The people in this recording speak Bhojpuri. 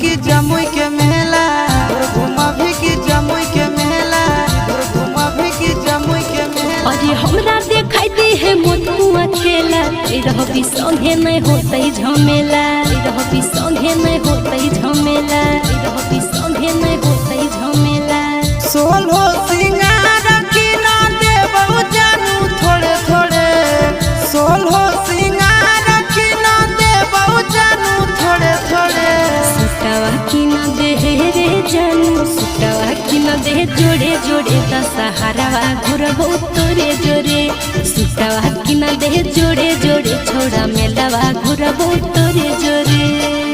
की जमुई के मेला घुमाभी की जमुई के मेला घुमाभी की जमुई के मेला। अरे हमरा देखाई दे है मोटुआ चेला रहबी संगे नहीं होतई झमेला रहबी संगे नहीं होतई झमेला रहबी संगे नहीं होतई झमेला। सोलो सिंगार की ना देबौ जानू थोड़े थोड़े सोलो सिंगार की ना देबौ जानू थोड़े थोड़े। सुटावा की ना दे रे जानू सुटावा की ना दे जोड़े जोड़े दशहरावा घुरबो तोरे जोरे सुटावा की ना दे जोड़े जोड़े छोड़ा मेलावा घुरबो तोरे जोरे।